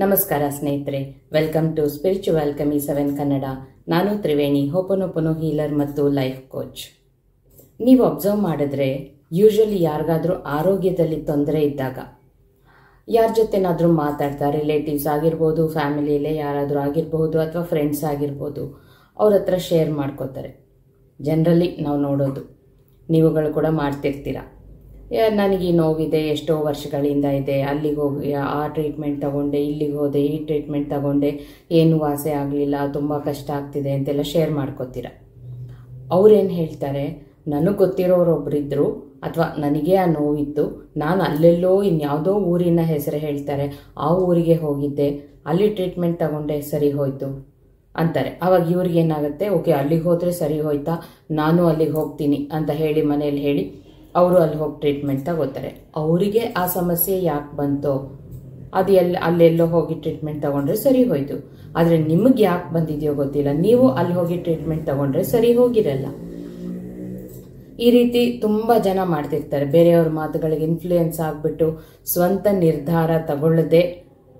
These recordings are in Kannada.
ನಮಸ್ಕಾರ ಸ್ನೇಹಿತರೆ, welcome to spiritual alchemy 7 Kannada. ನಾನು ತ್ರಿವೇಣಿ, ಹೋಪನೋಪನೋ ಹೀಲರ್ ಮತ್ತು ಲೈಫ್ ಕೋಚ್. ನೀವು ಅಬ್ಸರ್ವ್ ಮಾಡಿದ್ರೆ ಯೂಶಲಿ ಯಾರಿಗಾದ್ರೂ ಆರೋಗ್ಯದಲ್ಲಿ ತೊಂದರೆ ಇದ್ದಾಗ ಯಾರ ಜೊತೆನಾದರೂ ಮಾತಾಡ್ತಾ, ರಿಲೇಟಿವ್ಸ್ ಆಗಿರ್ಬೋದು, ಫ್ಯಾಮಿಲಿಯಲ್ಲೇ ಯಾರಾದರೂ ಆಗಿರ್ಬೋದು, ಅಥವಾ ಫ್ರೆಂಡ್ಸ್ ಆಗಿರ್ಬೋದು, ಅವ್ರ ಹತ್ರ ಶೇರ್ ಮಾಡ್ಕೋತಾರೆ. ಜನರಲಿ ನಾವು ನೋಡೋದು, ನೀವುಗಳು ಕೂಡ ಮಾಡ್ತಿರ್ತೀರ. ನನಗೆ ಈ ನೋವಿದೆ, ಎಷ್ಟೋ ವರ್ಷಗಳಿಂದ ಇದೆ, ಅಲ್ಲಿಗೆ ಹೋಗಿ ಆ ಟ್ರೀಟ್ಮೆಂಟ್ ತಗೊಂಡೆ, ಇಲ್ಲಿಗೆ ಹೋದೆ, ಈ ಟ್ರೀಟ್ಮೆಂಟ್ ತಗೊಂಡೆ, ಏನು ವಾಸಿ ಆಗಲಿಲ್ಲ, ತುಂಬ ಕಷ್ಟ ಆಗ್ತಿದೆ ಅಂತೆಲ್ಲ ಶೇರ್ ಮಾಡ್ಕೋತೀರ. ಅವ್ರೇನು ಹೇಳ್ತಾರೆ, ನನಗೆ ಗೊತ್ತಿರೋರೊಬ್ಬರಿದ್ದರು, ಅಥವಾ ನನಗೆ ಆ ನೋವಿತ್ತು, ನಾನು ಅಲ್ಲೆಲ್ಲೋ ಇನ್ಯಾವುದೋ ಊರಿನ ಹೆಸರು ಹೇಳ್ತಾರೆ, ಆ ಊರಿಗೆ ಹೋಗಿದ್ದೆ, ಅಲ್ಲಿ ಟ್ರೀಟ್ಮೆಂಟ್ ತಗೊಂಡೆ, ಸರಿ ಹೋಯ್ತು ಅಂತಾರೆ. ಆವಾಗ ಇವ್ರಿಗೇನಾಗುತ್ತೆ, ಓಕೆ ಅಲ್ಲಿಗೆ ಹೋದರೆ ಸರಿ ಹೋಯ್ತಾ, ನಾನು ಅಲ್ಲಿಗೆ ಹೋಗ್ತೀನಿ ಅಂತ ಹೇಳಿ ಮನೇಲಿ ಹೇಳಿ ಅವರು ಅಲ್ಲಿ ಹೋಗಿ ಟ್ರೀಟ್ಮೆಂಟ್ ತಗೋತಾರೆ. ಅವರಿಗೆ ಆ ಸಮಸ್ಯೆ ಯಾಕೆ ಬಂತೋ, ಅದು ಅಲ್ಲೆಲ್ಲೋ ಹೋಗಿ ಟ್ರೀಟ್ಮೆಂಟ್ ತಗೊಂಡ್ರೆ ಸರಿ ಹೋಯ್ತು. ಆದರೆ ನಿಮಗೆ ಯಾಕೆ ಬಂದಿದೆಯೋ ಗೊತ್ತಿಲ್ಲ, ನೀವು ಅಲ್ಲಿ ಹೋಗಿ ಟ್ರೀಟ್ಮೆಂಟ್ ತಗೊಂಡ್ರೆ ಸರಿ ಹೋಗಿರಲ್ಲ. ಈ ರೀತಿ ತುಂಬ ಜನ ಮಾಡ್ತಿರ್ತಾರೆ. ಬೇರೆಯವ್ರ ಮಾತುಗಳಿಗೆ ಇನ್ಫ್ಲೂಯೆನ್ಸ್ ಆಗಿಬಿಟ್ಟು ಸ್ವಂತ ನಿರ್ಧಾರ ತಗೊಳ್ಳದೆ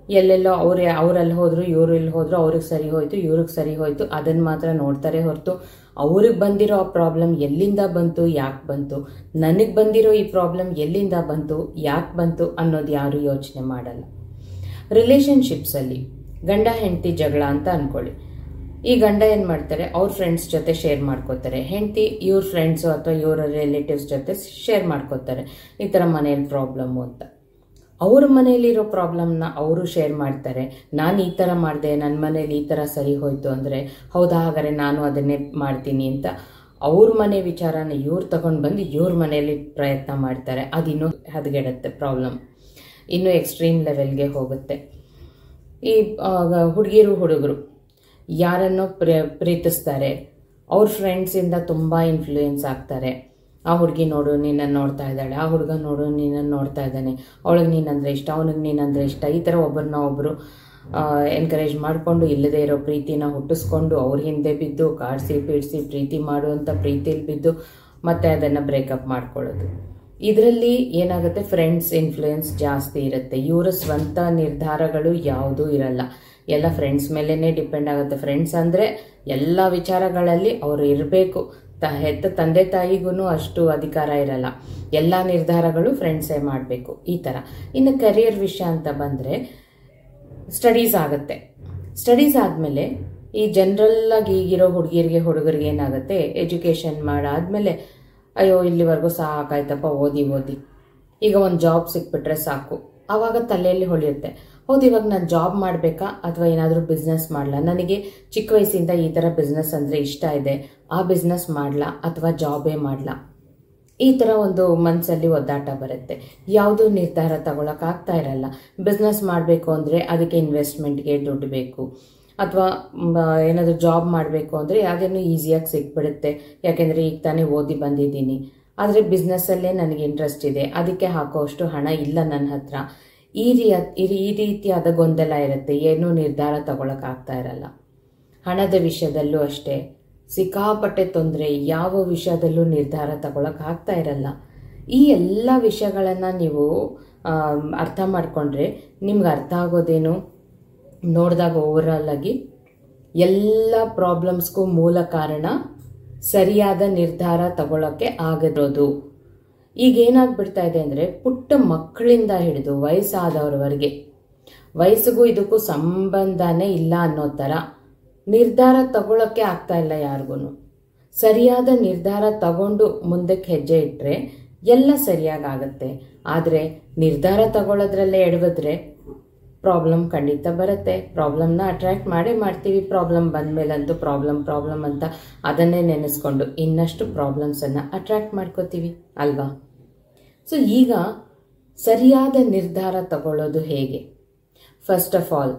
ಎಲ್ಲೆಲ್ಲೋ ಅವರಲ್ಲಿ ಹೋದ್ರು, ಇವರು ಇಲ್ಲಿ ಹೋದ್ರು, ಅವ್ರಿಗೆ ಸರಿ ಹೋಯ್ತು, ಇವ್ರಿಗೆ ಸರಿ ಹೋಯ್ತು, ಅದನ್ನು ಮಾತ್ರ ನೋಡ್ತಾರೆ ಹೊರತು ಅವ್ರಿಗೆ ಬಂದಿರೋ ಆ ಪ್ರಾಬ್ಲಮ್ ಎಲ್ಲಿಂದ ಬಂತು, ಯಾಕೆ ಬಂತು, ನನಗೆ ಬಂದಿರೋ ಈ ಪ್ರಾಬ್ಲಮ್ ಎಲ್ಲಿಂದ ಬಂತು, ಯಾಕೆ ಬಂತು ಅನ್ನೋದು ಯಾರು ಯೋಚನೆ ಮಾಡಲ್ಲ. ರಿಲೇಷನ್ಶಿಪ್ಸಲ್ಲಿ ಗಂಡ ಹೆಂಡತಿ ಜಗಳ ಅಂತ ಅನ್ಕೊಳ್ಳಿ. ಈ ಗಂಡ ಏನು ಮಾಡ್ತಾರೆ, ಅವ್ರ ಫ್ರೆಂಡ್ಸ್ ಜೊತೆ ಶೇರ್ ಮಾಡ್ಕೋತಾರೆ, ಹೆಂಡತಿ ಇವ್ರ ಫ್ರೆಂಡ್ಸು ಅಥವಾ ಇವರ ರಿಲೇಟಿವ್ಸ್ ಜೊತೆ ಶೇರ್ ಮಾಡ್ಕೋತಾರೆ, ಈ ಥರ ಮನೇಲಿ ಪ್ರಾಬ್ಲಮ್ಮು ಅಂತ. ಅವ್ರ ಮನೇಲಿರೋ ಪ್ರಾಬ್ಲಮ್ನ ಅವರು ಶೇರ್ ಮಾಡ್ತಾರೆ. ನಾನು ಈ ಥರ ಮಾಡಿದೆ, ನನ್ನ ಮನೇಲಿ ಈ ಥರ ಸರಿ ಹೋಯ್ತು ಅಂದರೆ, ಹೌದಾ ಹಾಗಾದ್ರೆ ನಾನು ಅದನ್ನೇ ಮಾಡ್ತೀನಿ ಅಂತ ಅವ್ರ ಮನೆ ವಿಚಾರನ ಇವ್ರು ತಗೊಂಡು ಬಂದು ಇವ್ರ ಮನೆಯಲ್ಲಿ ಪ್ರಯತ್ನ ಮಾಡ್ತಾರೆ. ಅದಿನ್ನೂ ಹದಗೆಡುತ್ತೆ, ಪ್ರಾಬ್ಲಮ್ ಇನ್ನೂ ಎಕ್ಸ್ಟ್ರೀಮ್ ಲೆವೆಲ್ಗೆ ಹೋಗುತ್ತೆ. ಈ ಹುಡುಗರು ಯಾರನ್ನೋ ಪ್ರೀತಿಸ್ತಾರೆ, ಅವ್ರ ಫ್ರೆಂಡ್ಸಿಂದ ತುಂಬ ಇನ್ಫ್ಲೂಯೆನ್ಸ್ ಆಗ್ತಾರೆ. ಆ ಹುಡುಗಿ ನೋಡು ನಿನ್ನನ್ನು ನೋಡ್ತಾ ಇದ್ದಾಳೆ, ಆ ಹುಡುಗ ನೋಡು ನಿನ್ನನ್ನು ನೋಡ್ತಾ ಇದ್ದಾನೆ, ಅವಳಿಗೆ ನೀನಂದರೆ ಇಷ್ಟ, ಅವನಿಗೆ ನೀನಂದರೆ ಇಷ್ಟ, ಈ ಥರ ಒಬ್ಬರನ್ನ ಒಬ್ಬರು ಎನ್ಕರೇಜ್ ಮಾಡಿಕೊಂಡು ಇಲ್ಲದೇ ಇರೋ ಪ್ರೀತಿನ ಹುಟ್ಟಿಸ್ಕೊಂಡು ಅವ್ರ ಹಿಂದೆ ಬಿದ್ದು ಕಾಡಿಸಿ ಪೀಡಿಸಿ ಪ್ರೀತಿ ಮಾಡುವಂಥ ಪ್ರೀತಿಲಿ ಬಿದ್ದು ಮತ್ತೆ ಅದನ್ನು ಬ್ರೇಕಪ್ ಮಾಡ್ಕೊಳ್ಳೋದು. ಇದರಲ್ಲಿ ಏನಾಗುತ್ತೆ, ಫ್ರೆಂಡ್ಸ್ ಇನ್ಫ್ಲೂಯೆನ್ಸ್ ಜಾಸ್ತಿ ಇರುತ್ತೆ. ಇವರ ಸ್ವಂತ ನಿರ್ಧಾರಗಳು ಯಾವುದೂ ಇರಲ್ಲ, ಎಲ್ಲ ಫ್ರೆಂಡ್ಸ್ ಮೇಲೇ ಡಿಪೆಂಡ್ ಆಗುತ್ತೆ. ಫ್ರೆಂಡ್ಸ್ ಅಂದರೆ ಎಲ್ಲ ವಿಚಾರಗಳಲ್ಲಿ ಅವರು ಇರಬೇಕು. ಹೆತ್ತ ತಂದೆ ತಾಯಿಗೂ ಅಷ್ಟು ಅಧಿಕಾರ ಇರಲ್ಲ, ಎಲ್ಲ ನಿರ್ಧಾರಗಳು ಫ್ರೆಂಡ್ಸೇ ಮಾಡಬೇಕು, ಈ ಥರ. ಇನ್ನು ಕರಿಯರ್ ವಿಷಯ ಅಂತ ಬಂದರೆ ಸ್ಟಡೀಸ್ ಆಗುತ್ತೆ. ಸ್ಟಡೀಸ್ ಆದಮೇಲೆ ಈ ಜನರಲ್ಲಾಗಿ ಈಗಿರೋ ಹುಡುಗರಿಗೆ ಏನಾಗುತ್ತೆ, ಎಜುಕೇಷನ್ ಮಾಡಾದ್ಮೇಲೆ ಅಯ್ಯೋ ಇಲ್ಲಿವರೆಗೂ ಸಾಕಾಯ್ತಪ್ಪ ಓದಿ ಈಗ ಒಂದು ಜಾಬ್ ಸಿಕ್ಬಿಟ್ರೆ ಸಾಕು. ಆವಾಗ ತಲೆಯಲ್ಲಿ ಹೊಳೆಯುತ್ತೆ, ಹೌದು ಇವಾಗ ನಾನು ಜಾಬ್ ಮಾಡಬೇಕಾ ಅಥವಾ ಏನಾದರೂ ಬಿಸ್ನೆಸ್ ಮಾಡಲಾ, ನನಗೆ ಚಿಕ್ಕ ವಯಸ್ಸಿಂದ ಈ ಥರ ಬಿಸ್ನೆಸ್ ಅಂದರೆ ಇಷ್ಟ ಇದೆ, ಆ ಬಿಸ್ನೆಸ್ ಮಾಡಲಾ ಅಥವಾ ಜಾಬೇ ಮಾಡಲಾ, ಈ ಥರ ಒಂದು ಮನಸ್ಸಲ್ಲಿ ಒದ್ದಾಟ ಬರುತ್ತೆ. ಯಾವುದೂ ನಿರ್ಧಾರ ತಗೊಳಕ್ಕಾಗ್ತಾ ಇರಲ್ಲ. ಬಿಸ್ನೆಸ್ ಮಾಡಬೇಕು ಅಂದರೆ ಅದಕ್ಕೆ ಇನ್ವೆಸ್ಟ್ಮೆಂಟ್ಗೆ ದುಡ್ಡು ಬೇಕು, ಅಥವಾ ಏನಾದರೂ ಜಾಬ್ ಮಾಡಬೇಕು ಅಂದರೆ ಅದೇನು ಈಸಿಯಾಗಿ ಸಿಕ್ಬಿಡುತ್ತೆ, ಯಾಕೆಂದರೆ ಈಗ ತಾನೇ ಓದಿ ಬಂದಿದ್ದೀನಿ. ಆದರೆ ಬಿಸ್ನೆಸ್ಸಲ್ಲೇ ನನಗೆ ಇಂಟ್ರೆಸ್ಟ್ ಇದೆ, ಅದಕ್ಕೆ ಹಾಕೋಷ್ಟು ಹಣ ಇಲ್ಲ ನನ್ನ ಹತ್ರ. ಈ ರೀತಿಯಾದ ಗೊಂದಲ ಇರುತ್ತೆ, ಏನೂ ನಿರ್ಧಾರ ತಗೊಳಕ್ಕಾಗ್ತಾ ಇರಲ್ಲ. ಹಣದ ವಿಷಯದಲ್ಲೂ ಅಷ್ಟೇ ಸಿಕ್ಕಾಪಟ್ಟೆ ತೊಂದರೆ, ಯಾವ ವಿಷಯದಲ್ಲೂ ನಿರ್ಧಾರ ತಗೊಳಕ್ಕಾಗ್ತಾ ಇರಲ್ಲ. ಈ ಎಲ್ಲ ವಿಷಯಗಳನ್ನು ನೀವು ಅರ್ಥ ಮಾಡಿಕೊಂಡ್ರೆ ನಿಮ್ಗೆ ಅರ್ಥ ಆಗೋದೇನು, ನೋಡಿದಾಗ ಓವರಾಲ್ ಆಗಿ ಎಲ್ಲ ಪ್ರಾಬ್ಲಮ್ಸ್ಗೂ ಮೂಲ ಕಾರಣ ಸರಿಯಾದ ನಿರ್ಧಾರ ತಗೊಳ್ಳೋಕ್ಕೆ ಆಗದಿರೋದು. ಈಗ ಏನಾಗ್ಬಿಡ್ತಾ ಇದೆ ಅಂದರೆ, ಪುಟ್ಟ ಮಕ್ಕಳಿಂದ ಹಿಡಿದು ವಯಸ್ಸಾದವ್ರವರೆಗೆ, ವಯಸ್ಸಿಗೂ ಇದಕ್ಕೂ ಸಂಬಂಧನೇ ಇಲ್ಲ ಅನ್ನೋ ಥರ ನಿರ್ಧಾರ ತಗೊಳ್ಳೋಕ್ಕೆ ಆಗ್ತಾ ಇಲ್ಲ ಯಾರಿಗೂ. ಸರಿಯಾದ ನಿರ್ಧಾರ ತಗೊಂಡು ಮುಂದಕ್ಕೆ ಹೆಜ್ಜೆ ಇಟ್ಟರೆ ಎಲ್ಲ ಸರಿಯಾಗುತ್ತೆ. ಆದರೆ ನಿರ್ಧಾರ ತಗೊಳ್ಳೋದ್ರಲ್ಲೇ ಎಡವಿದ್ರೆ ಪ್ರಾಬ್ಲಮ್ ಖಂಡಿತ ಬರುತ್ತೆ. ಪ್ರಾಬ್ಲಮ್ನ ಅಟ್ರಾಕ್ಟ್ ಮಾಡ್ತೀವಿ. ಪ್ರಾಬ್ಲಮ್ ಬಂದಮೇಲಂತೂ ಪ್ರಾಬ್ಲಮ್ ಅಂತ ಅದನ್ನೇ ನೆನೆಸ್ಕೊಂಡು ಇನ್ನಷ್ಟು ಪ್ರಾಬ್ಲಮ್ಸನ್ನು ಅಟ್ರಾಕ್ಟ್ ಮಾಡ್ಕೋತೀವಿ ಅಲ್ವಾ? ಸೊ ಈಗ ಸರಿಯಾದ ನಿರ್ಧಾರ ತಗೊಳ್ಳೋದು ಹೇಗೆ? ಫಸ್ಟ್ ಆಫ್ ಆಲ್,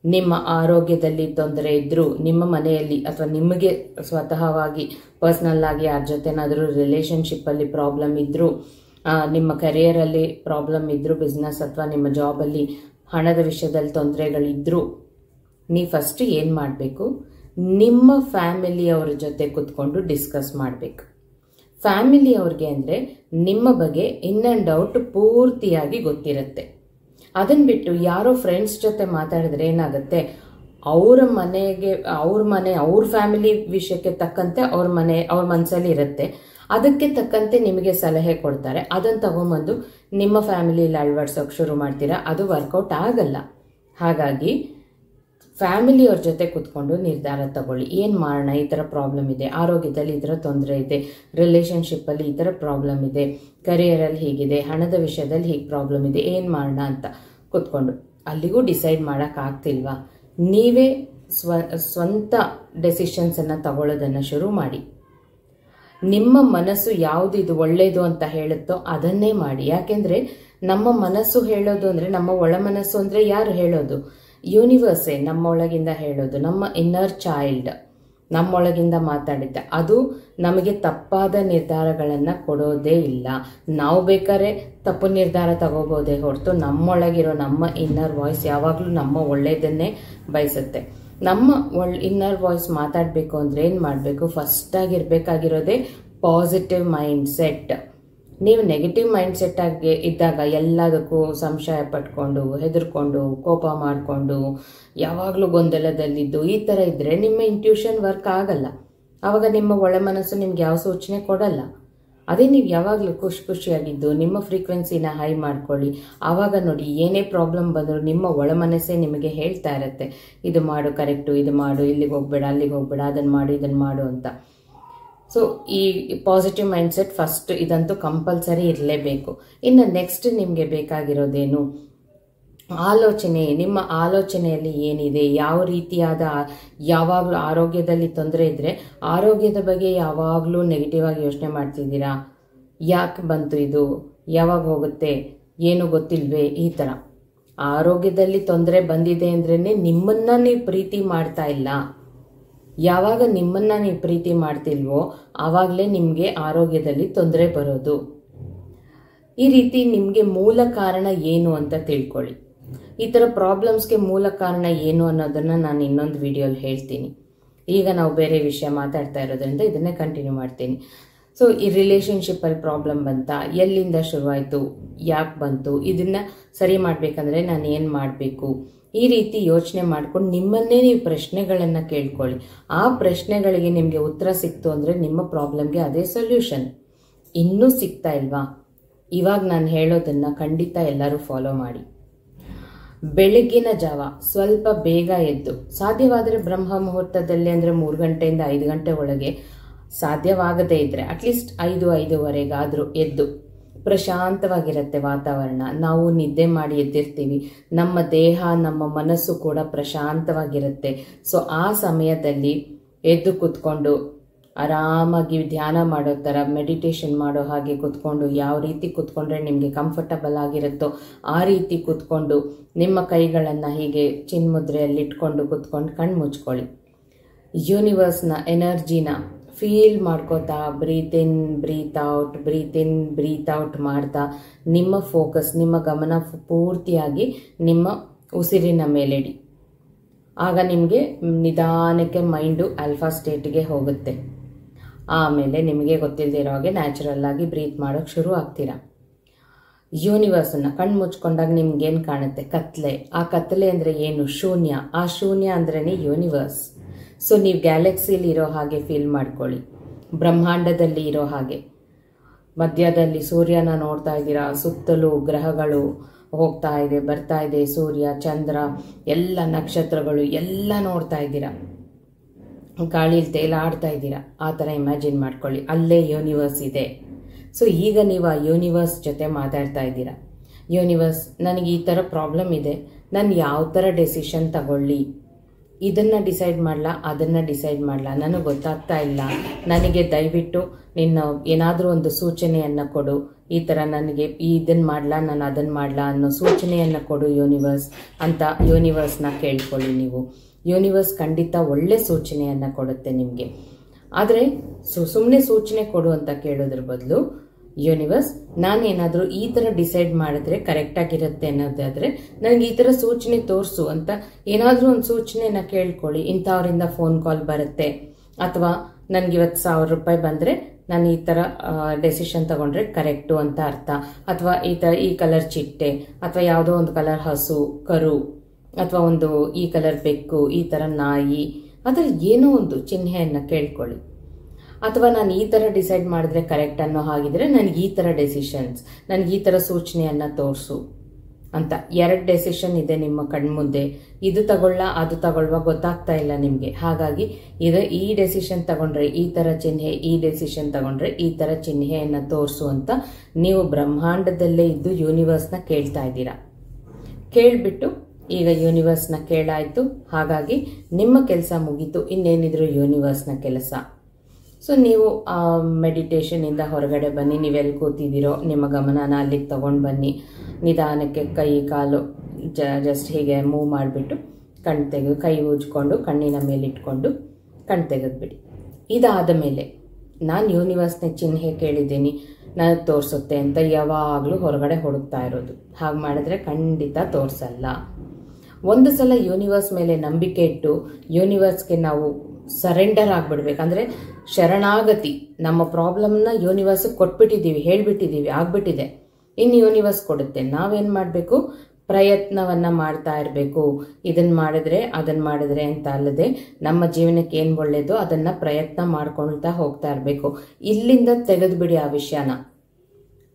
ನಿಮ್ಮ ಆರೋಗ್ಯದಲ್ಲಿ ತೊಂದರೆ ಇದ್ದರೂ, ನಿಮ್ಮ ಮನೆಯಲ್ಲಿ ಅಥವಾ ನಿಮಗೆ ಸ್ವತಃವಾಗಿ ಪರ್ಸ್ನಲ್ ಆಗಿ ಯಾರ ಜೊತೆನಾದರೂ ರಿಲೇಷನ್ಶಿಪ್ಪಲ್ಲಿ ಪ್ರಾಬ್ಲಮ್ ಇದ್ದರೂ, ನಿಮ್ಮ ಕರಿಯರಲ್ಲಿ ಪ್ರಾಬ್ಲಮ್ ಇದ್ದರೂ, ಬಿಸ್ನೆಸ್ ಅಥವಾ ನಿಮ್ಮ ಜಾಬಲ್ಲಿ ಹಣದ ವಿಷಯದಲ್ಲಿ ತೊಂದರೆಗಳಿದ್ದರೂ, ನೀವು ಫಸ್ಟ್ ಏನು ಮಾಡಬೇಕು, ನಿಮ್ಮ ಫ್ಯಾಮಿಲಿಯವ್ರ ಜೊತೆ ಕೂತ್ಕೊಂಡು ಡಿಸ್ಕಸ್ ಮಾಡಬೇಕು. ಫ್ಯಾಮಿಲಿಯವ್ರಿಗೆ ಅಂದರೆ ನಿಮ್ಮ ಬಗ್ಗೆ ಇನ್ ಆ್ಯಂಡ್ ಔಟ್ ಪೂರ್ತಿಯಾಗಿ ಗೊತ್ತಿರುತ್ತೆ. ಅದನ್ನ ಬಿಟ್ಟು ಯಾರೋ ಫ್ರೆಂಡ್ಸ್ ಜೊತೆ ಮಾತಾಡಿದ್ರೆ ಏನಾಗುತ್ತೆ, ಅವ್ರ ಅವ್ರ ಫ್ಯಾಮಿಲಿ ವಿಷಯಕ್ಕೆ ತಕ್ಕಂತೆ ಅವ್ರ ಮನಸ್ಸಲ್ಲಿ ಇರುತ್ತೆ, ಅದಕ್ಕೆ ತಕ್ಕಂತೆ ನಿಮಗೆ ಸಲಹೆ ಕೊಡ್ತಾರೆ. ಅದನ್ನು ತಗೊಂಬಂದು ನಿಮ್ಮ ಫ್ಯಾಮಿಲಿಯಲ್ಲಿ ಅಳವಡಿಸೋಕೆ ಶುರು ಮಾಡ್ತೀರಾ, ಅದು ವರ್ಕೌಟ್ ಆಗಲ್ಲ. ಹಾಗಾಗಿ ಫ್ಯಾಮಿಲಿಯವ್ರ ಜೊತೆ ಕೂತ್ಕೊಂಡು ನಿರ್ಧಾರ ತಗೊಳ್ಳಿ. ಏನು ಮಾಡೋಣ, ಈ ಥರ ಪ್ರಾಬ್ಲಮ್ ಇದೆ, ಆರೋಗ್ಯದಲ್ಲಿ ಈ ಥರ ತೊಂದರೆ ಇದೆ, ರಿಲೇಷನ್ಶಿಪ್ಪಲ್ಲಿ ಈ ಥರ ಪ್ರಾಬ್ಲಮ್ ಇದೆ, ಕರಿಯರಲ್ಲಿ ಹೀಗಿದೆ, ಹಣದ ವಿಷಯದಲ್ಲಿ ಹೀಗೆ ಪ್ರಾಬ್ಲಮ್ ಇದೆ, ಏನು ಮಾಡೋಣ ಅಂತ ಕೂತ್ಕೊಂಡು. ಅಲ್ಲಿಗೂ ಡಿಸೈಡ್ ಮಾಡೋಕ್ಕಾಗ್ತಿಲ್ವಾ, ನೀವೇ ಸ್ವಂತ ಡೆಸಿಷನ್ಸನ್ನು ತಗೊಳ್ಳೋದನ್ನು ಶುರು ಮಾಡಿ. ನಿಮ್ಮ ಮನಸ್ಸು ಯಾವುದು ಇದು ಒಳ್ಳೆಯದು ಅಂತ ಹೇಳುತ್ತೋ ಅದನ್ನೇ ಮಾಡಿ. ಯಾಕೆಂದರೆ ನಮ್ಮ ಮನಸ್ಸು ಹೇಳೋದು ಅಂದರೆ, ನಮ್ಮ ಒಳ ಮನಸ್ಸು ಅಂದರೆ ಯಾರು ಹೇಳೋದು? ಯೂನಿವರ್ಸೇ ನಮ್ಮ ಒಳಗಿಂದ ಹೇಳೋದು. ನಮ್ಮ ಇನ್ನರ್ ಚೈಲ್ಡ್ ನಮ್ಮೊಳಗಿಂದ ಮಾತಾಡಿದ್ದೆ, ಅದು ನಮಗೆ ತಪ್ಪಾದ ನಿರ್ಧಾರಗಳನ್ನು ಕೊಡೋದೇ ಇಲ್ಲ. ನಾವು ಬೇಕಾದ್ರೆ ತಪ್ಪು ನಿರ್ಧಾರ ತಗೋಬೋದೇ ಹೊರತು ನಮ್ಮೊಳಗಿರೋ ನಮ್ಮ ಇನ್ನರ್ ವಾಯ್ಸ್ ಯಾವಾಗಲೂ ನಮ್ಮ ಒಳ್ಳೆಯದನ್ನೇ ಬಯಸುತ್ತೆ. ನಮ್ಮ ಇನ್ನರ್ ವಾಯ್ಸ್ ಮಾತಾಡಬೇಕು ಅಂದರೆ ಏನು ಮಾಡಬೇಕು? ಫಸ್ಟಾಗಿರಬೇಕಾಗಿರೋದೇ ಪಾಸಿಟಿವ್ ಮೈಂಡ್ ಸೆಟ್. ನೀವು ನೆಗೆಟಿವ್ ಮೈಂಡ್ ಸೆಟ್ ಆಗಿ ಇದ್ದಾಗ ಎಲ್ಲದಕ್ಕೂ ಸಂಶಯ ಪಟ್ಕೊಂಡು, ಹೆದರ್ಕೊಂಡು, ಕೋಪ ಮಾಡಿಕೊಂಡು, ಯಾವಾಗಲೂ ಗೊಂದಲದಲ್ಲಿದ್ದು ಈ ಥರ ಇದ್ದರೆ ನಿಮ್ಮ ಇಂಟ್ಯೂಷನ್ ವರ್ಕ್ ಆಗಲ್ಲ. ಆವಾಗ ನಿಮ್ಮ ಒಳ ಮನಸ್ಸು ನಿಮ್ಗೆ ಯಾವ ಸೂಚನೆ ಕೊಡಲ್ಲ. ಅದೇ ನೀವು ಯಾವಾಗಲೂ ಖುಷಿಯಾಗಿದ್ದು ನಿಮ್ಮ ಫ್ರೀಕ್ವೆನ್ಸಿನ ಹೈ ಮಾಡ್ಕೊಳ್ಳಿ. ಆವಾಗ ನೋಡಿ, ಏನೇ ಪ್ರಾಬ್ಲಮ್ ಬಂದರೂ ನಿಮ್ಮ ಒಳ ಮನಸ್ಸೇ ನಿಮಗೆ ಹೇಳ್ತಾ ಇರುತ್ತೆ, ಇದು ಮಾಡು ಕರೆಕ್ಟು, ಇದು ಮಾಡು, ಇಲ್ಲಿಗೆ ಹೋಗ್ಬೇಡ, ಅಲ್ಲಿಗೆ ಹೋಗ್ಬೇಡ, ಅದನ್ನು ಮಾಡು, ಇದನ್ನು ಮಾಡು ಅಂತ. ಸೊ ಈ ಪಾಸಿಟಿವ್ ಮೈಂಡ್ಸೆಟ್ ಫಸ್ಟ್, ಇದಂತೂ ಕಂಪಲ್ಸರಿ ಇರಲೇಬೇಕು. ಇನ್ನು ನೆಕ್ಸ್ಟ್ ನಿಮಗೆ ಬೇಕಾಗಿರೋದೇನು? ಆಲೋಚನೆ. ನಿಮ್ಮ ಆಲೋಚನೆಯಲ್ಲಿ ಏನಿದೆ, ಯಾವ ರೀತಿಯಾದ, ಯಾವಾಗಲೂ ಆರೋಗ್ಯದಲ್ಲಿ ತೊಂದರೆ ಇದ್ದರೆ ಆರೋಗ್ಯದ ಬಗ್ಗೆ ಯಾವಾಗಲೂ ನೆಗೆಟಿವ್ ಆಗಿ ಯೋಚನೆ ಮಾಡ್ತಿದ್ದೀರಾ. ಯಾಕೆ ಬಂತು ಇದು, ಯಾವಾಗ ಹೋಗುತ್ತೆ, ಏನು ಗೊತ್ತಿಲ್ವೇ, ಈ ಥರ. ಆರೋಗ್ಯದಲ್ಲಿ ತೊಂದರೆ ಬಂದಿದೆ ಅಂದ್ರೇ ನಿಮ್ಮನ್ನು ನೀವು ಪ್ರೀತಿ ಮಾಡ್ತಾ ಇಲ್ಲ. ಯಾವಾಗ ನಿಮ್ಮನ್ನು ನೀವು ಪ್ರೀತಿ ಮಾಡ್ತಿಲ್ವೋ ಆವಾಗಲೇ ನಿಮಗೆ ಆರೋಗ್ಯದಲ್ಲಿ ತೊಂದರೆ ಬರೋದು. ಈ ರೀತಿ ನಿಮಗೆ ಮೂಲ ಕಾರಣ ಏನು ಅಂತ ತಿಳ್ಕೊಳ್ಳಿ. ಈ ಥರ ಪ್ರಾಬ್ಲಮ್ಸ್ಗೆ ಮೂಲ ಕಾರಣ ಏನು ಅನ್ನೋದನ್ನು ನಾನು ಇನ್ನೊಂದು ವಿಡಿಯೋಲಿ ಹೇಳ್ತೀನಿ. ಈಗ ನಾವು ಬೇರೆ ವಿಷಯ ಮಾತಾಡ್ತಾ ಇರೋದ್ರಿಂದ ಇದನ್ನೇ ಕಂಟಿನ್ಯೂ ಮಾಡ್ತೀನಿ. ಸೊ ಈ ರಿಲೇಷನ್ಶಿಪ್ಪಲ್ಲಿ ಪ್ರಾಬ್ಲಮ್ ಬಂತಾ, ಎಲ್ಲಿಂದ ಶುರುವಾಯಿತು, ಯಾಕೆ ಬಂತು, ಇದನ್ನು ಸರಿ ಮಾಡಬೇಕಂದ್ರೆ ನಾನು ಏನು ಮಾಡಬೇಕು, ಈ ರೀತಿ ಯೋಚನೆ ಮಾಡ್ಕೊಂಡು ನಿಮ್ಮನ್ನೇ ನೀವು ಪ್ರಶ್ನೆಗಳನ್ನು ಕೇಳ್ಕೊಳ್ಳಿ. ಆ ಪ್ರಶ್ನೆಗಳಿಗೆ ನಿಮಗೆ ಉತ್ತರ ಸಿಕ್ತು ಅಂದರೆ ನಿಮ್ಮ ಪ್ರಾಬ್ಲಮ್ಗೆ ಅದೇ ಸೊಲ್ಯೂಷನ್. ಇನ್ನೂ ಸಿಗ್ತಾ ಇಲ್ವಾ? ಇವಾಗ ನಾನು ಹೇಳೋದನ್ನು ಖಂಡಿತ ಎಲ್ಲರೂ ಫಾಲೋ ಮಾಡಿ. ಬೆಳಗ್ಗಿನ ಜಾವ ಸ್ವಲ್ಪ ಬೇಗ ಎದ್ದು, ಸಾಧ್ಯವಾದರೆ ಬ್ರಹ್ಮ ಮುಹೂರ್ತದಲ್ಲಿ ಅಂದರೆ 3 ಗಂಟೆಯಿಂದ 5 ಗಂಟೆ ಒಳಗೆ, ಸಾಧ್ಯವಾಗದೇ ಇದ್ದರೆ ಅಟ್ಲೀಸ್ಟ್ 5-5:15 ಎದ್ದು, ಪ್ರಶಾಂತವಾಗಿರುತ್ತೆ ವಾತಾವರಣ. ನಾವು ನಿದ್ದೆ ಮಾಡಿ ಎದ್ದಿರ್ತೀವಿ, ನಮ್ಮ ದೇಹ ನಮ್ಮ ಮನಸ್ಸು ಕೂಡ ಪ್ರಶಾಂತವಾಗಿರುತ್ತೆ. ಸೊ ಆ ಸಮಯದಲ್ಲಿ ಎದ್ದು ಕೂತ್ಕೊಂಡು ಆರಾಮಾಗಿ ಧ್ಯಾನ ಮಾಡೋ ಥರ, ಮೆಡಿಟೇಷನ್ ಮಾಡೋ ಹಾಗೆ ಕೂತ್ಕೊಂಡು, ಯಾವ ರೀತಿ ಕೂತ್ಕೊಂಡ್ರೆ ನಿಮಗೆ ಕಂಫರ್ಟಬಲ್ ಆಗಿರುತ್ತೋ ಆ ರೀತಿ ಕೂತ್ಕೊಂಡು, ನಿಮ್ಮ ಕೈಗಳನ್ನು ಹೀಗೆ ಚಿನ್ಮುದ್ರೆಯಲ್ಲಿ ಇಟ್ಕೊಂಡು ಕೂತ್ಕೊಂಡು ಕಣ್ಣು ಮುಚ್ಕೊಳ್ಳಿ. ಯೂನಿವರ್ಸ್ನ ಎನರ್ಜಿನ ಫೀಲ್ ಮಾಡ್ಕೋತಾ ಬ್ರೀತ್ ಇನ್ ಬ್ರೀತ್ ಔಟ್ ಮಾಡ್ತಾ ನಿಮ್ಮ ಫೋಕಸ್, ನಿಮ್ಮ ಗಮನ ಪೂರ್ತಿಯಾಗಿ ನಿಮ್ಮ ಉಸಿರಿನ ಮೇಲಿಡಿ. ಆಗ ನಿಮಗೆ ನಿಧಾನಕ್ಕೆ ಮೈಂಡು ಆಲ್ಫಾ ಸ್ಟೇಟ್ಗೆ ಹೋಗುತ್ತೆ. ಆಮೇಲೆ ನಿಮಗೆ ಗೊತ್ತಿಲ್ಲದೆ ಇರೋ ಹಾಗೆ ನ್ಯಾಚುರಲ್ ಆಗಿ ಬ್ರೀತ್ ಮಾಡೋಕ್ಕೆ ಶುರು ಆಗ್ತೀರಾ. ಯೂನಿವರ್ಸನ್ನು ಕಣ್ಣು ಮುಚ್ಕೊಂಡಾಗ ನಿಮ್ಗೇನು ಕಾಣುತ್ತೆ? ಕತ್ಲೆ. ಆ ಕತ್ಲೆ ಅಂದರೆ ಏನು? ಶೂನ್ಯ. ಆ ಶೂನ್ಯ ಅಂದ್ರೇ ಯೂನಿವರ್ಸ್. ಸೊ ನೀವು ಗ್ಯಾಲಕ್ಸಿಲಿ ಇರೋ ಹಾಗೆ ಫೀಲ್ ಮಾಡ್ಕೊಳ್ಳಿ, ಬ್ರಹ್ಮಾಂಡದಲ್ಲಿ ಇರೋ ಹಾಗೆ. ಮಧ್ಯದಲ್ಲಿ ಸೂರ್ಯನ ನೋಡ್ತಾ ಇದ್ದೀರಾ, ಸುತ್ತಲೂ ಗ್ರಹಗಳು ಹೋಗ್ತಾ ಇದೆ, ಬರ್ತಾ ಇದೆ, ಸೂರ್ಯ, ಚಂದ್ರ, ಎಲ್ಲ ನಕ್ಷತ್ರಗಳು ಎಲ್ಲ ನೋಡ್ತಾ ಇದ್ದೀರಾ, ಗಾಳಿಲಿ ತೇಲಾಡ್ತಾ ಇದ್ದೀರಾ. ಆ ಥರ ಇಮ್ಯಾಜಿನ್ ಮಾಡ್ಕೊಳ್ಳಿ, ಅಲ್ಲೇ ಯೂನಿವರ್ಸ್ ಇದೆ. ಸೊ ಈಗ ನೀವು ಆ ಯೂನಿವರ್ಸ್ ಜೊತೆ ಮಾತಾಡ್ತಾ ಇದ್ದೀರಾ. ಯೂನಿವರ್ಸ್, ನನಗೆ ಈ ಥರ ಪ್ರಾಬ್ಲಮ್ ಇದೆ, ನಾನು ಯಾವ ಥರ ಡೆಸಿಷನ್ ತಗೊಳ್ಳಿ, ಇದನ್ನು ಡಿಸೈಡ್ ಮಾಡಲ, ಅದನ್ನು ಡಿಸೈಡ್ ಮಾಡಲ, ನನಗೆ ಗೊತ್ತಾಗ್ತಾ ಇಲ್ಲ, ನನಗೆ ದಯವಿಟ್ಟು ನಿನ್ನ ಏನಾದರೂ ಒಂದು ಸೂಚನೆಯನ್ನು ಕೊಡು, ಈ ಥರ ನನಗೆ ಇದನ್ನು ಮಾಡಲ, ನಾನು ಅದನ್ನು ಮಾಡಲ ಅನ್ನೋ ಸೂಚನೆಯನ್ನು ಕೊಡು ಯೂನಿವರ್ಸ್ ಅಂತ ಯೂನಿವರ್ಸ್ನ ಕೇಳ್ಕೊಳ್ಳಿ. ನೀವು ಯೂನಿವರ್ಸ್ ಖಂಡಿತ ಒಳ್ಳೆ ಸೂಚನೆಯನ್ನು ಕೊಡುತ್ತೆ ನಿಮಗೆ. ಆದರೆ ಸುಮ್ಮನೆ ಸೂಚನೆ ಕೊಡು ಅಂತ ಕೇಳೋದ್ರ ಬದಲು, ಯೂನಿವರ್ಸ್, ನಾನೇನಾದರೂ ಈ ಥರ ಡಿಸೈಡ್ ಮಾಡಿದ್ರೆ ಕರೆಕ್ಟಾಗಿರುತ್ತೆ ಅನ್ನೋದಾದರೆ ನನಗೆ ಈ ಥರ ಸೂಚನೆ ತೋರಿಸು ಅಂತ ಏನಾದರೂ ಒಂದು ಸೂಚನೆನ ಕೇಳ್ಕೊಳ್ಳಿ. ಇಂಥವರಿಂದ ಫೋನ್ ಕಾಲ್ ಬರುತ್ತೆ, ಅಥವಾ ನನಗೆ ಇವತ್ತು 1000 ರೂಪಾಯಿ ಬಂದರೆ ನಾನು ಈ ಥರ ಡೆಸಿಷನ್ ತಗೊಂಡ್ರೆ ಕರೆಕ್ಟು ಅಂತ ಅರ್ಥ, ಅಥವಾ ಈ ಕಲರ್ ಚಿಟ್ಟೆ, ಅಥವಾ ಯಾವುದೋ ಒಂದು ಕಲರ್ ಹಸು ಕರು, ಅಥವಾ ಒಂದು ಈ ಕಲರ್ ಬೆಕ್ಕು, ಈ ಥರ ನಾಯಿ, ಅದರ ಏನೋ ಒಂದು ಚಿಹ್ನೆಯನ್ನು ಕೇಳ್ಕೊಳ್ಳಿ. ಅಥವಾ ನಾನು ಈ ಥರ ಡಿಸೈಡ್ ಮಾಡಿದ್ರೆ ಕರೆಕ್ಟ್ ಅನ್ನೋ ಹಾಗಿದ್ರೆ ನನಗೆ ಈ ಥರ ಡೆಸಿಷನ್ಸ್, ನನಗೆ ಈ ಥರ ಸೂಚನೆಯನ್ನು ತೋರಿಸು ಅಂತ. 2 ಡೆಸಿಷನ್ ಇದೆ ನಿಮ್ಮ ಕಣ್ಮುಂದೆ, ಇದು ತಗೊಳ್ಳ ಅದು ತಗೊಳ್ವಾ ಗೊತ್ತಾಗ್ತಾ ಇಲ್ಲ ನಿಮಗೆ. ಹಾಗಾಗಿ ಈ ಡೆಸಿಷನ್ ತಗೊಂಡ್ರೆ ಈ ಥರ ಚಿಹ್ನೆ, ಈ ಡೆಸಿಷನ್ ತಗೊಂಡ್ರೆ ಈ ಥರ ಚಿಹ್ನೆಯನ್ನು ತೋರಿಸು ಅಂತ ನೀವು ಬ್ರಹ್ಮಾಂಡದಲ್ಲೇ ಇದ್ದು ಯೂನಿವರ್ಸ್ನ ಕೇಳ್ತಾ ಇದ್ದೀರಾ. ಕೇಳಿಬಿಟ್ಟು ಈಗ ಯೂನಿವರ್ಸ್ನ ಕೇಳಾಯಿತು, ಹಾಗಾಗಿ ನಿಮ್ಮ ಕೆಲಸ ಮುಗೀತು. ಇನ್ನೇನಿದ್ರು ಯೂನಿವರ್ಸ್ನ ಕೆಲಸ. ಸೊ ನೀವು ಮೆಡಿಟೇಷನಿಂದ ಹೊರಗಡೆ ಬನ್ನಿ. ನೀವೆಲ್ಲಿ ಕೂತಿದ್ದೀರೋ ನಿಮ್ಮ ಗಮನನ ಅಲ್ಲಿಗೆ ತಗೊಂಡು ಬನ್ನಿ. ನಿಧಾನಕ್ಕೆ ಕೈ ಕಾಲು ಜಸ್ಟ್ ಹೀಗೆ ಮೂವ್ ಮಾಡಿಬಿಟ್ಟು ಕೈ ಉಜ್ಕೊಂಡು ಕಣ್ಣಿನ ಮೇಲೆ ಇಟ್ಕೊಂಡು ಕಣ್ಣು ತೆಗೆದ್ಬಿಡಿ. ಇದಾದ ಮೇಲೆ ನಾನು ಯೂನಿವರ್ಸ್ನ ಚಿಹ್ನೆ ಕೇಳಿದ್ದೀನಿ, ನನಗೆ ತೋರಿಸುತ್ತೆ ಅಂತ ಯಾವಾಗಲೂ ಹೊರಗಡೆ ಹುಡುಕ್ತಾ ಇರೋದು. ಹಾಗೆ ಮಾಡಿದ್ರೆ ಖಂಡಿತ ತೋರಿಸಲ್ಲ. ಒಂದು ಸಲ ಯೂನಿವರ್ಸ್ ಮೇಲೆ ನಂಬಿಕೆ ಇಟ್ಟು ಯೂನಿವರ್ಸ್ಗೆ ನಾವು ಸರೆಂಡರ್ ಆಗಿಬಿಡ್ಬೇಕು. ಅಂದರೆ ಶರಣಾಗತಿ. ನಮ್ಮ ಪ್ರಾಬ್ಲಮ್ನ ಯೂನಿವರ್ಸ್ಗೆ ಕೊಟ್ಬಿಟ್ಟಿದ್ದೀವಿ, ಹೇಳ್ಬಿಟ್ಟಿದ್ದೀವಿ, ಆಗ್ಬಿಟ್ಟಿದೆ. ಇನ್ನು ಯೂನಿವರ್ಸ್ ಕೊಡುತ್ತೆ. ನಾವೇನು ಮಾಡಬೇಕು? ಪ್ರಯತ್ನವನ್ನು ಮಾಡ್ತಾ ಇರಬೇಕು. ಇದನ್ನು ಮಾಡಿದ್ರೆ ಅದನ್ನು ಮಾಡಿದ್ರೆ ಅಂತ ಅಲ್ಲದೆ ನಮ್ಮ ಜೀವನಕ್ಕೆ ಏನು ಒಳ್ಳೆಯದೋ ಅದನ್ನು ಪ್ರಯತ್ನ ಮಾಡ್ಕೊಳ್ತಾ ಹೋಗ್ತಾ ಇರಬೇಕು. ಇಲ್ಲಿಂದ ತೆಗೆದುಬಿಡಿ ಆ ವಿಷಯನ.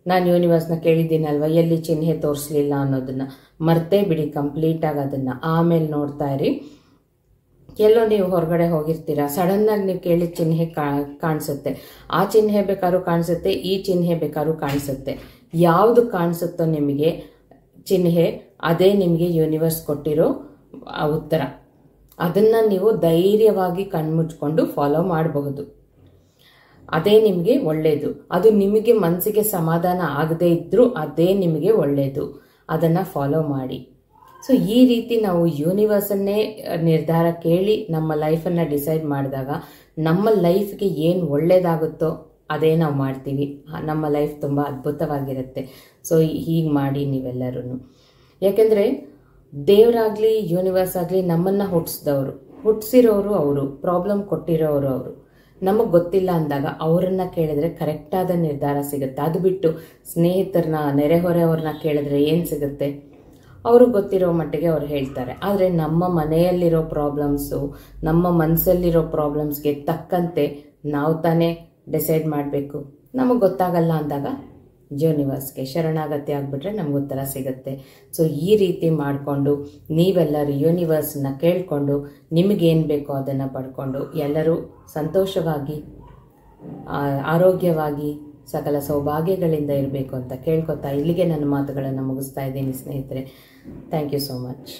ನಾನು ಯೂನಿವರ್ಸ್ನ ಕೇಳಿದ್ದೀನಲ್ವ, ಎಲ್ಲಿ ಚಿಹ್ನೆ ತೋರಿಸ್ಲಿಲ್ಲ ಅನ್ನೋದನ್ನ ಮರ್ತೇ ಬಿಡಿ ಕಂಪ್ಲೀಟಾಗಿ. ಅದನ್ನು ಆಮೇಲೆ ನೋಡ್ತಾ ಇರಿ. ಎಲ್ಲೋ ನೀವು ಹೊರಗಡೆ ಹೋಗಿರ್ತೀರಾ, ಸಡನ್ನಾಗಿ ನೀವು ಕೇಳಿದ ಚಿಹ್ನೆ ಕಾಣಿಸುತ್ತೆ. ಆ ಚಿಹ್ನೆ ಬೇಕಾದ್ರೂ ಕಾಣಿಸುತ್ತೆ, ಈ ಚಿಹ್ನೆ ಬೇಕಾದ್ರೂ ಕಾಣಿಸುತ್ತೆ. ಯಾವುದು ಕಾಣಿಸುತ್ತೋ ನಿಮಗೆ ಚಿಹ್ನೆ, ಅದೇ ನಿಮಗೆ ಯೂನಿವರ್ಸ್ ಕೊಟ್ಟಿರೋ ಉತ್ತರ. ಅದನ್ನು ನೀವು ಧೈರ್ಯವಾಗಿ ಕಣ್ಮುಚ್ಕೊಂಡು ಫಾಲೋ ಮಾಡಬಹುದು. ಅದೇ ನಿಮಗೆ ಒಳ್ಳೆಯದು. ಅದು ನಿಮಗೆ ಮನಸ್ಸಿಗೆ ಸಮಾಧಾನ ಆಗದೇ ಇದ್ರೂ ಅದೇ ನಿಮಗೆ ಒಳ್ಳೆಯದು. ಅದನ್ನು ಫಾಲೋ ಮಾಡಿ. ಸೊ ಈ ರೀತಿ ನಾವು ಯೂನಿವರ್ಸನ್ನೇ ನಿರ್ಧಾರ ಕೇಳಿ ನಮ್ಮ ಲೈಫನ್ನು ಡಿಸೈಡ್ ಮಾಡಿದಾಗ ನಮ್ಮ ಲೈಫ್ಗೆ ಏನು ಒಳ್ಳೆಯದಾಗುತ್ತೋ ಅದೇ ನಾವು ಮಾಡ್ತೀವಿ. ನಮ್ಮ ಲೈಫ್ ತುಂಬ ಅದ್ಭುತವಾಗಿರುತ್ತೆ. ಸೊ ಹೀಗೆ ಮಾಡಿ ನೀವೆಲ್ಲರೂ. ಯಾಕೆಂದರೆ ದೇವರಾಗಲಿ ಯೂನಿವರ್ಸ್ ಆಗಲಿ ನಮ್ಮನ್ನು ಹುಟ್ಟಿಸಿರೋರು ಅವರು, ಪ್ರಾಬ್ಲಮ್ ಕೊಟ್ಟಿರೋರು ಅವರು. ನಮಗೆ ಗೊತ್ತಿಲ್ಲ ಅಂದಾಗ ಅವರನ್ನು ಕೇಳಿದ್ರೆ ಕರೆಕ್ಟಾದ ನಿರ್ಧಾರ ಸಿಗುತ್ತೆ. ಅದು ಬಿಟ್ಟು ಸ್ನೇಹಿತರನ್ನ, ನೆರೆಹೊರೆಯವ್ರನ್ನ ಕೇಳಿದ್ರೆ ಏನು ಸಿಗುತ್ತೆ? ಅವರು ಗೊತ್ತಿರೋ ಮಟ್ಟಿಗೆ ಅವ್ರು ಹೇಳ್ತಾರೆ. ಆದರೆ ನಮ್ಮ ಮನೆಯಲ್ಲಿರೋ ಪ್ರಾಬ್ಲಮ್ಸು, ನಮ್ಮ ಮನಸ್ಸಲ್ಲಿರೋ ಪ್ರಾಬ್ಲಮ್ಸ್ಗೆ ತಕ್ಕಂತೆ ನಾವು ತಾನೇ ಡಿಸೈಡ್ ಮಾಡಬೇಕು. ನಮಗೆ ಗೊತ್ತಾಗಲ್ಲ ಅಂದಾಗ ಯೂನಿವರ್ಸ್ಗೆ ಶರಣಾಗತಿ ಆಗಿಬಿಟ್ರೆ ನಮ್ಗೆ ಉತ್ತರ ಸಿಗುತ್ತೆ. ಸೊ ಈ ರೀತಿ ಮಾಡಿಕೊಂಡು ನೀವೆಲ್ಲರೂ ಯೂನಿವರ್ಸನ್ನ ಕೇಳಿಕೊಂಡು ನಿಮಗೇನು ಬೇಕೋ ಅದನ್ನು ಪಡ್ಕೊಂಡು ಎಲ್ಲರೂ ಸಂತೋಷವಾಗಿ ಆರೋಗ್ಯವಾಗಿ ಸಕಲ ಸೌಭಾಗ್ಯಗಳಿಂದ ಇರಬೇಕು ಅಂತ ಕೇಳ್ಕೊತಾ ಇಲ್ಲಿಗೆ ನನ್ನ ಮಾತುಗಳನ್ನು ಮುಗಿಸ್ತಾ ಇದ್ದೀನಿ ಸ್ನೇಹಿತರೆ. Thank you so much.